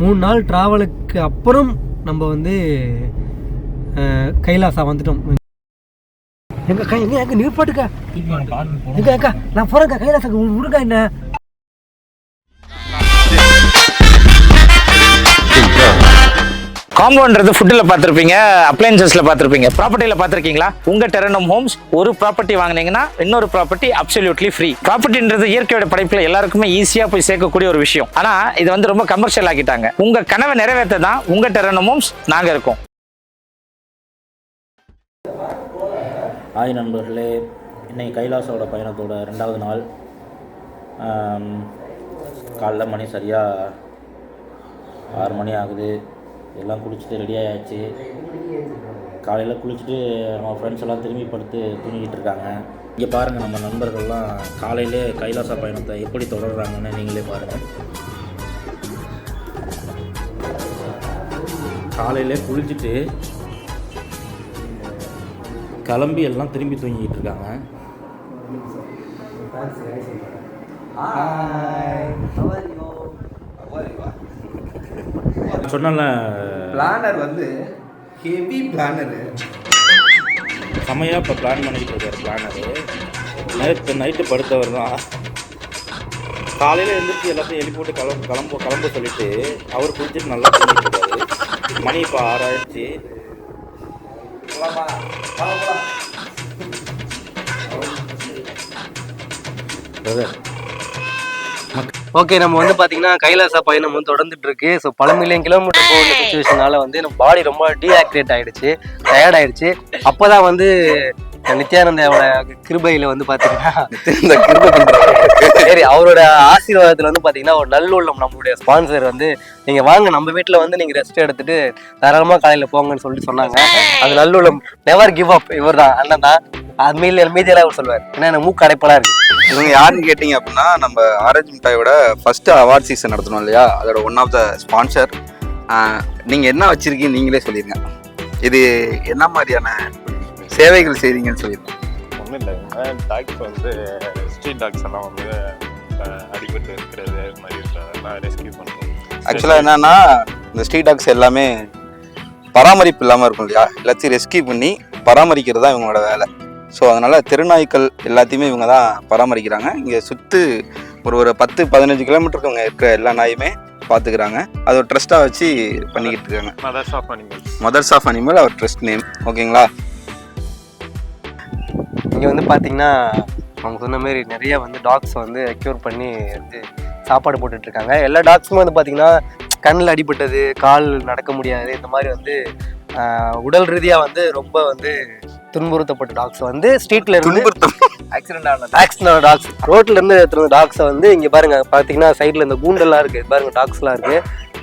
3 நாள் ட்ராவலுக்கு அப்புறம் நம்ம வந்து கைலாசா வந்துட்டோம். எங்க நிற்பாட்டுக்கா எங்க நான் போறேங்க கைலாசாக்கு விடுங்க என்ன. காம்பவுண்ட்றது ஃபுட்டில் பார்த்துருப்பீங்க, அப்ளையன்சஸில் பார்த்துருப்பீங்க, ப்ராப்பர்ட்டியில் பார்த்துருக்கீங்களா? உங்கள் டெரனம் ஹோம்ஸ் ஒரு ப்ராப்பர்ட்டி வாங்கினீங்கன்னா இன்னொரு ப்ராப்பர்ட்டி அப்சல்யூட்லி ஃப்ரீ. ப்ராப்பர்ட்டின்றது இயற்கையோட படைப்பில் எல்லாருக்குமே ஈஸியாக போய் சேர்க்கக்கூடிய ஒரு விஷயம். ஆனால் இது வந்து ரொம்ப கமர்ஷியல் ஆக்கிட்டாங்க. உங்கள் கனவை நிறைவேற்ற தான் உங்கள் டெரனம் ஹோம்ஸ் நாங்கள் இருக்கோம். ஹாய் நண்பர்களே, இன்னைக்கு கைலாசோட பயணத்தோட 2வது நாள். காலைல மணி சரியாக 6 மணி ஆகுது. எல்லாம் குளிச்சுட்டு ரெடி ஆகியாச்சு. காலையில் குளிச்சுட்டு நம்ம ஃப்ரெண்ட்ஸ் எல்லாம் திரும்பி படுத்து தூங்கிக்கிட்டு இருக்காங்க. இங்கே பாருங்கள், நம்ம நண்பர்கள்லாம் காலையிலே கைலாச பயணத்தை எப்படி தொடர்றாங்கன்னு நீங்களே பாருங்கள். காலையிலே குளிச்சுட்டு கிளம்பி எல்லாம் திரும்பி தூங்கிக்கிட்டு இருக்காங்க. சொன்னல பிளானர் வந்து ஹெவி பிளானரு செம்மையாக இப்போ பிளான் பண்ணிக்கிட்டு இருக்காரு. பிளானரு நைட்டு படுத்தவர் தான். காலையில் எழுந்திரிச்சு எல்லாத்தையும் எழுப்பி போட்டு கிளம்ப சொல்லிட்டு அவர் குளிச்சுட்டு நல்லா தூங்கிட்டு இருக்காரு. மணி இப்போ 6 ஆயிடுச்சு. ஓகே, நம்ம வந்து பார்த்தீங்கன்னா கைலாசா பயணம் வந்து தொடர்ந்துட்டு இருக்கு. ஸோ 10 மில்லியன் கிலோமீட்டர் போகிற சுச்சுவேஷனால வந்து நம்ம பாடி ரொம்ப டீஆக்டிவேட் ஆகிடுச்சு, டயர்ட் ஆகிடுச்சு. அப்போ தான் வந்து நித்யானந்தாவோட கிருபையில் வந்து பார்த்தீங்கன்னா சரி அவரோட ஆசீர்வாதத்தில் வந்து பார்த்தீங்கன்னா ஒரு நல்லுள்ளம் நம்மளுடைய ஸ்பான்சர் வந்து நீங்கள் வாங்க நம்ம வீட்டில் வந்து நீங்கள் ரெஸ்ட் எடுத்துட்டு தாராளமாக காலையில் போங்கன்னு சொல்லிட்டு சொன்னாங்க. அது நல்லுள்ளம், நெவர் கிவ் அப். இவர் தான் அண்ணன் தான். அது மீதியெல்லாம் அவர் சொல்லுவார். ஏன்னா எனக்கு மூக்கு அடைப்பெல்லாம் இருக்கு. இவங்க யாருன்னு கேட்டிங்க அப்படின்னா, நம்ம ஆரஞ்சு மிட்டாயோட ஃபர்ஸ்ட் அவார்ட் சீசன் நடத்தணும் இல்லையா, அதோட ஒன் ஆஃப் த ஸ்பான்சர். நீங்கள் என்ன வச்சுருக்கீங்க நீங்களே சொல்லிடுங்க. இது என்ன மாதிரியான சேவைகள் செய்கிறீங்கன்னு சொல்லிடுங்க. ஒன்றும் இல்லை, டாக்ஸ் வந்து ஸ்ட்ரீட் டாக்ஸ் எல்லாம் வந்து அடிபட்டு இருக்கிறது அது மாதிரி இருக்கிறதெல்லாம் ரெஸ்கியூ பண்ணுறோம். ஆக்சுவலாக என்னன்னா, இந்த ஸ்ட்ரீட் டாக்ஸ் எல்லாமே பராமரிப்பு இல்லாமல் இருக்கும் இல்லையா, எல்லாத்தையும் ரெஸ்கியூ பண்ணி பராமரிக்கிறது தான் இவங்களோட வேலை. ஸோ அதனால் தெருநாய்க்கள் எல்லாத்தையுமே இவங்க தான் பராமரிக்கிறாங்க. இங்கே சுற்று ஒரு 10-15 கிலோமீட்டருக்கு இவங்க இருக்கிற எல்லா நாயுமே பார்த்துக்கிறாங்க. அது ஒரு ட்ரஸ்ட்டாக வச்சு பண்ணிக்கிட்டு இருக்காங்க. Mothers of animal our trust name. ஓகேங்களா? இங்கே வந்து பார்த்தீங்கன்னா அவங்க சொன்ன மாதிரி நிறைய வந்து டாக்ஸ் வந்து க்யூர் பண்ணி வந்து சாப்பாடு போட்டுட்ருக்காங்க. எல்லா டாக்ஸுமே வந்து பார்த்திங்கன்னா கண்ணில் அடிபட்டது, கால் நடக்க முடியாது, இந்த மாதிரி வந்து உடல் ரீதியாக வந்து ரொம்ப வந்து துன்புறுத்தப்பட்ட டாக்ஸ் வந்து ஸ்ட்ரீட்ல இருந்து ஆக்சிடென்ட் டாக்ஸ் ரோட்ல இருந்து எடுத்துருந்த டாக்ஸை வந்து இங்கே பாருங்க பார்த்தீங்கன்னா சைடில் இந்த கூண்டெல்லாம் இருக்குது பாருங்க, டாக்ஸ்லாம் இருக்குது.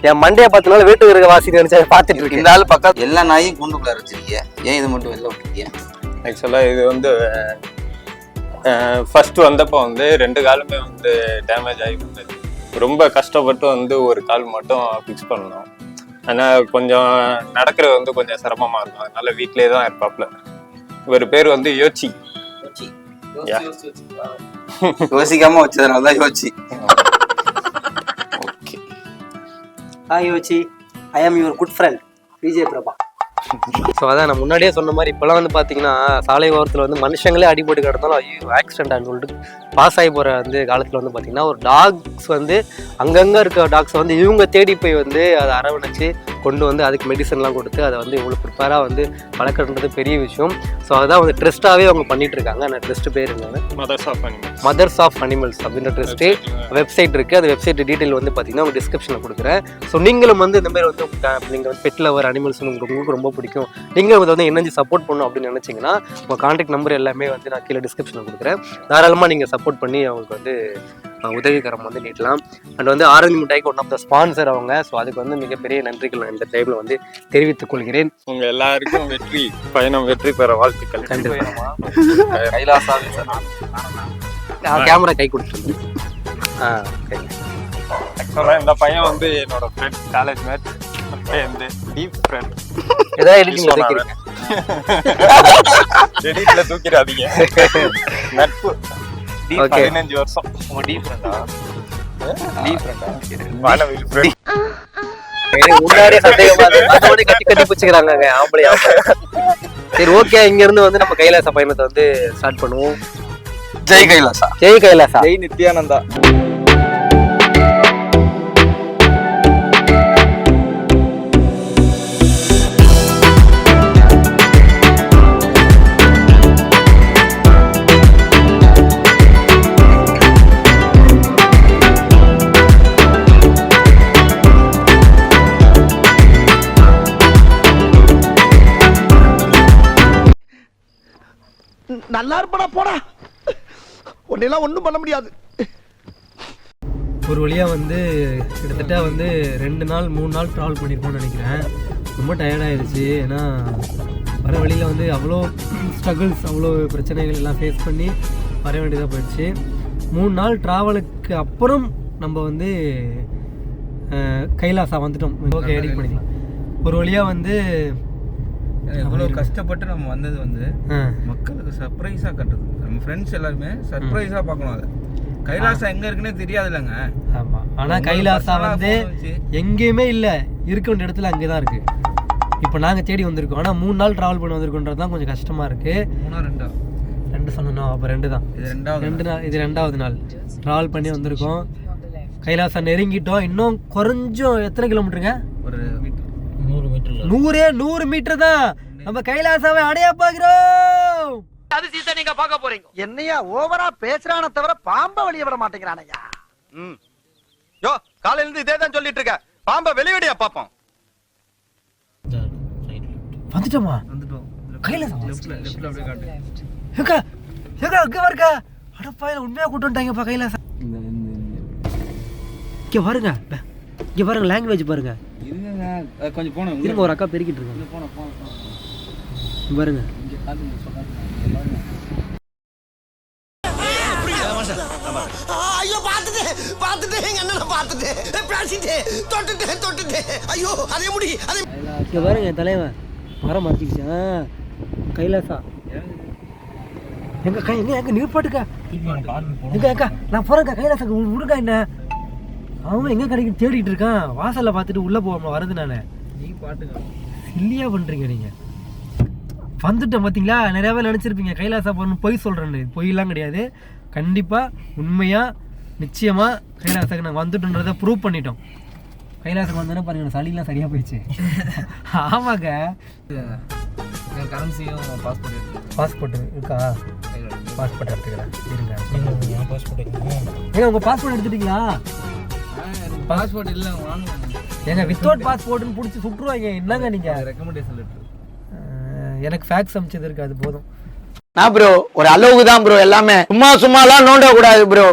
என் மண்டையை பார்த்தனால வீட்டுக்கு இருக்க வாசி நினைச்சா பார்த்துட்டு இருக்கு. இந்த ஆள் பக்கத்து எல்லா நாயும் கூண்டுக்குள்ள வச்சிருக்கீங்க, ஏன் இது மட்டும் வெளில விட்டுருக்கீங்க? ஆக்சுவலாக இது வந்து ஃபர்ஸ்ட் வந்தப்போ வந்து 2 காலுமே வந்து டேமேஜ் ஆகி வந்தது. ரொம்ப கஷ்டப்பட்டு வந்து ஒரு கால் மட்டும் ஃபிக்ஸ் பண்ணணும். ஆனால் கொஞ்சம் நடக்கிறது வந்து கொஞ்சம் சிரமமாக இருக்கும். அதனால வீட்டிலே தான் இருப்பாப்ல. இவர் பேர் வந்து யோச்சி. யோசிக்காம வச்சதுனால தான் யோச்சி. ஓகே, ஹாய் யோச்சி, I am your good friend Vijay Prabha. So அதான் நான் முன்னாடியே சொன்ன மாதிரி இப்போலாம் வந்து பார்த்தீங்கன்னா சாலை ஓரத்தில் வந்து மனுஷங்களே அடிபட்டு கிடந்தாலும் ஐயோ ஆக்சிடென்ட் சொல்லிட்டு பாஸ் ஆகி போகிற வந்து காலத்தில் வந்து பார்த்தீங்கன்னா ஒரு டாக்ஸ் வந்து அங்கங்கே இருக்க டாக்ஸை வந்து இவங்க தேடி போய் வந்து அதை அரவணைச்சு கொண்டு வந்து அதுக்கு மெடிசன்லாம் கொடுத்து அதை வந்து இவ்வளோ ப்ரிப்பேராக வந்து வளர்க்குறது பெரிய விஷயம். ஸோ அதான் வந்து ட்ரஸ்ட்டாகவே அவங்க பண்ணிட்டு இருக்காங்க. அந்த ட்ரஸ்ட் பேர் என்னது? மதர்ஸ் ஆஃப் அனிமல்ஸ் அப்படின்ற ட்ரஸ்ட்டு வெப்சைட் இருக்குது. அந்த வெப்சைட் டீட்டெயில் வந்து பார்த்தீங்கன்னா உங்கள் டிஸ்கிரிப்ஷனில் கொடுக்குறேன். ஸோ நீங்களும் வந்து இந்த மாதிரி வந்து நீங்கள் வந்து பெட் லவர் அனிமல்ஸ் உங்களுக்கு ரொம்ப பிடிக்கும், நீங்கள் வந்து இணைஞ்சு சப்போர்ட் பண்ணணும் அப்படின்னு நினச்சிங்கன்னா உங்கள் கான்டாக்ட் நம்பர் எல்லாமே வந்து நான் கீழே டிஸ்கிரிப்ஷனில் கொடுக்குறேன். தாராளமாக நீங்கள் சப்போர்ட் பண்ணி அவங்களுக்கு வந்து உதவிகரம் வந்து நீட்டலாம். அண்ட் வந்து ஆரஞ்சு மிட்டாய்க்கு ஒன் ஆஃப் த ஸ்பான்சர் அவங்க. ஸோ அதுக்கு வந்து மிகப்பெரிய நன்றிகள் நான் இந்த டைமில் வந்து தெரிவித்துக் கொள்கிறேன். உங்கள் எல்லாருக்கும் பயணம் வெற்றி பெற வாழ்த்துக்கள். கைலாசாவே கேமரா கை கொடுத்துருந்தேன். ஆக்சுவலாக இந்த பையன் வந்து என்னோட ஃப்ரெண்ட், காலேஜ் மேட், வந்து டீப் ஃப்ரெண்ட். ஏதாவது எடிட்டிங்ல தூக்கிடாதீங்க. நட்பு 15 வருஷம். உங்க டீப் ஃப்ரெண்டா? டீப் ஃப்ரெண்டா? எனக்கு முன்னாடியே சந்தேகமா இருக்கு. கட்டி கட்டி பிடிச்சிக்கிறாங்க ஆம்பளை. சரி ஓகே, இங்க இருந்து வந்து நம்ம கைலாச பயணத்தை வந்து ஸ்டார்ட் பண்ணுவோம். ஜெய் கைலாசா. ஜெய் கைலாசா. ஜெய் நித்யானந்தா. நல்லா இருப்படா போடா, உன்னெல்லாம் ஒன்றும் பண்ண முடியாது. ஒரு வழியாக வந்து கிட்டத்தட்ட வந்து 2 நாள் 3 நாள் ட்ராவல் பண்ணியிருக்கோம்னு நினைக்கிறேன். ரொம்ப டயர்டாகிடுச்சு. ஏன்னா வர வழியில் வந்து அவ்வளோ ஸ்ட்ரகிள்ஸ், அவ்வளோ பிரச்சனைகள் எல்லாம் ஃபேஸ் பண்ணி வர வேண்டியதாக போயிடுச்சு. 3 நாள் ட்ராவலுக்கு அப்புறம் நம்ம வந்து கைலாசா வந்துட்டோம். ஓகே, எடிட் பண்ணிக்கலாம். ஒரு வழியாக வந்து எவ்வளோ கஷ்டப்பட்டு நம்ம வந்தது வந்து மக்களுக்கு சர்ப்ரைஸாக கட்டுறது. நம்ம ஃப்ரெண்ட்ஸ் எல்லாருமே சர்ப்ரைஸாக பார்க்கணும். அதை கைலாசா எங்கே இருக்குன்னே தெரியாது இல்லைங்க. ஆமாம், ஆனால் கைலாசா வந்து எங்கேயுமே இல்லை, இருக்க வேண்டிய இடத்துல அங்கே தான் இருக்குது. இப்போ நாங்கள் தேடி வந்திருக்கோம். ஆனால் 3 நாள் ட்ராவல் பண்ணி வந்திருக்கோன்றது தான் கொஞ்சம் கஷ்டமாக இருக்குது. 2 சொன்னோம். அப்போ 2 தான். இது 2வது நாள் ட்ராவல் பண்ணி வந்திருக்கோம். கைலாசா நெருங்கிட்டோம். இன்னும் கொஞ்சம் எத்தனை கிலோமீட்டருங்க? ஒரு 100 மீட்டர் தான். நம்ம கைலாசாவை அடைய போகிறோம். அதிசயத்தை நீங்க பார்க்க போறீங்க. என்னையா ஓவரா பேசுறானே தவிர பாம்ப வெளிய விட மாட்டேங்கிறானயா. யோ, காலையில இருந்து இதே தான் சொல்லிட்டு இருக்க. பாம்ப வெளியடியா பாப்போம். வந்துட்டோமா? வந்துட்டோம். கைலாசா லெஃப்ட்ல அப்படியே காட்டு. ஏக்கா ஏக்கா இங்க வரக்கா. அட பாயில உண்மையா கூட்டி வந்துட்டாங்கப்பா கைலாசா. இங்க பாருங்க, இங்க பாருங்க, லாங்குவேஜ் பாருங்க. இருங்க, கொஞ்சம் போணும். இருங்க, ஒரு அக்கா பெருக்கிட்டு இருக்காங்க. போன பாருங்க. இங்க காட்டு சொன்னாங்க. ஐயோ பாத்துட்டு எங்க அண்ணனை பாத்துட்டு பேசிட்டு தொட்டுட்டு ஐயோ அதே முடி அதே. இங்க பாருங்க, தலைவன் மரம் மாத்திக்கிச்சா. கைலாசா எங்க கை எங்க நிற்பாட்டுக்கா. எங்க அக்கா நான் போறேன்க்கா. கைலாசா விடுக்கா. என்ன அவன் எங்க கடைக்கு தேடிட்டு இருக்கான். வாசல்ல பார்த்துட்டு உள்ள போகாம வருது. நானு நீ பாட்டுங்க இல்லையா பண்றீங்க நீங்க. வந்துட்டேன் பாத்தீங்களா. நிறைய பேர் நினைச்சிருப்பீங்க கைலாசா போகணும் பொய் சொல்றேன்னு. பொய்லாம் கிடையாது. கண்டிப்பா உண்மையா நிச்சயமா கைலாசாக்கு நாங்கள் வந்துட்டோன்றதை ப்ரூவ் பண்ணிட்டோம். கைலாசம் வந்தோன்னா பாருங்க, சளிலாம் சரியா போயிடுச்சு. ஆமாங்க. கரன்சியும் பாஸ்போர்ட் இருக்கா? பாஸ்போர்ட் எடுத்துக்கிறேன். இருங்க, பாஸ்போர்ட் உங்க பாஸ்போர்ட் எடுத்துட்டீங்களா? பாஸ்போர்ட் இல்லை வாங்க. ஏங்க வித்தவுட் பாஸ்போர்ட்னு பிடிச்சி சுட்டுருவாங்க. என்னங்க நீங்க? ரெக்கமெண்டேஷன் லெட்டர் எனக்கு ஃபேக்ஸ் அனுப்பிச்சது இருக்கு, அது போதும். நான் ப்ரோ ஒரு அளவுக்கு தான் ப்ரோ. எல்லாமே சும்மாலாம் நோண்ட கூடாது ப்ரோ.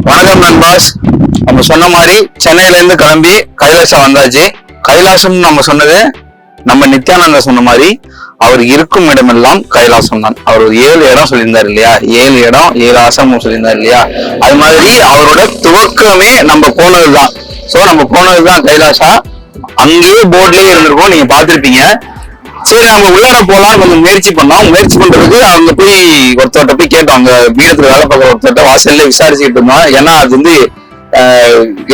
வணக்கம் நண்பாஸ். நம்ம சொன்ன மாதிரி சென்னையில இருந்து கிளம்பி கைலாசம் வந்தாச்சு. கைலாசம் நம்ம சொன்னது நம்ம நித்யானந்தா சொன்ன மாதிரி அவர் இருக்கும் இடமெல்லாம் கைலாசம் தான். அவர் ஒரு 7 இடம் சொல்லியிருந்தார் இல்லையா, 7 இடம் 7 ஆசிரமம் சொல்லியிருந்தார் இல்லையா. அது மாதிரி அவரோட துவக்கமே நம்ம போனதுதான். சோ நம்ம போனதுதான் கைலாசா. அங்கேயே போர்ட்லயே இருந்திருக்கோம், நீங்க பாத்திருப்பீங்க. சரி நம்ம உள்ளார போலாம் கொஞ்சம் முயற்சி பண்ணோம். முயற்சி பண்றதுக்கு அவங்க போய் ஒருத்தர்கிட்ட போய் கேட்டோம். அங்க பீடத்துல வேலை பார்க்குற ஒருத்தர்கிட்ட வாசல்ல விசாரிச்சுக்கிட்டு இருந்தோம். ஏன்னா அது வந்து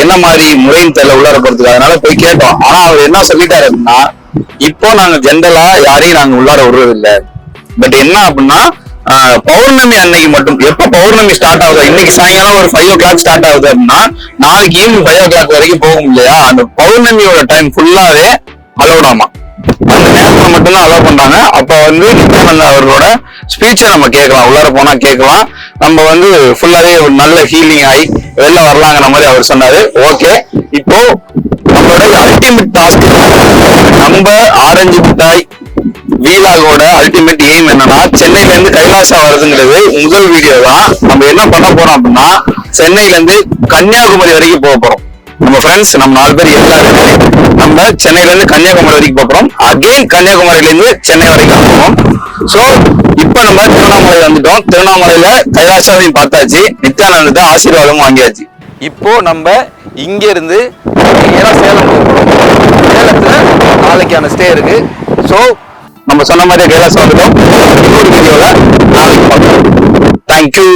என்ன மாதிரி முறைன்னு தெரியல உள்ளார போறதுக்கு. அதனால போய் கேட்டோம். ஆனா அவர் என்ன சொல்லிட்டாரு அப்படின்னா, இப்போ நாங்க ஜென்ரலா யாரையும் நாங்க உள்ளார விடுறது இல்லை. பட் என்ன அப்படின்னா பௌர்ணமி அன்னைக்கு மட்டும். எப்ப பௌர்ணமி ஸ்டார்ட் ஆகுது, இன்னைக்கு சாயங்காலம் ஒரு 5 o'clock ஸ்டார்ட் ஆகுது அப்படின்னா நாளைக்கு ஈவினிங் 5 o'clock வரைக்கும் போகும் இல்லையா. அந்த பௌர்ணமியோட டைம் ஃபுல்லாவே அலோடாமா. அந்த நேரத்துல மட்டும்தான் அலோவ் பண்றாங்க. அப்ப வந்து நித்யானந்தா அவர்களோட ஸ்பீச்சை நம்ம கேட்கலாம், உள்ளார போனா கேட்கலாம். நம்ம வந்து ஃபுல்லாவே ஒரு நல்ல ஹீலிங் ஆகி வெளில வரலாங்கிற மாதிரி அவர் சொன்னாரு. ஓகே, இப்போ நம்மளோட அல்டிமேட் டாஸ்க், நம்ம ஆரஞ்சு மிட்டாய் வீலாகோட அல்டிமேட் எய்ம் என்னன்னா சென்னையில இருந்து கைலாசா வருதுங்கிறது முதல் வீடியோ தான். நம்ம என்ன பண்ண போறோம் அப்படின்னா சென்னையில இருந்து கன்னியாகுமரி வரைக்கும் போக போறோம். நம்ம ஃப்ரெண்ட்ஸ் நம்ம 4 பேர் எல்லாருமே நம்ம சென்னையில இருந்து கன்னியாகுமரி வரைக்கும் போக போறோம். அகைன் கன்னியாகுமரியில இருந்து சென்னை வரைக்கும் போவோம். சோ இப்ப நம்ம திருவண்ணாமலை வந்துட்டோம். திருவண்ணாமலையில கைலாசாவையும் பார்த்தாச்சு, நித்யானந்தத்தை ஆசீர்வாதமும் வாங்கியாச்சு. இப்போ நம்ம இங்க இருந்து சேலம் போகிறோம். சேலத்துல நாளைக்கான ஸ்டே இருக்கு. சோ நம்ம சொன்ன மாதிரியே கைலாசம் வந்துட்டோம். இன்னொரு வீடியோல நாளைக்கு பார்க்கலாம். தேங்க்யூ.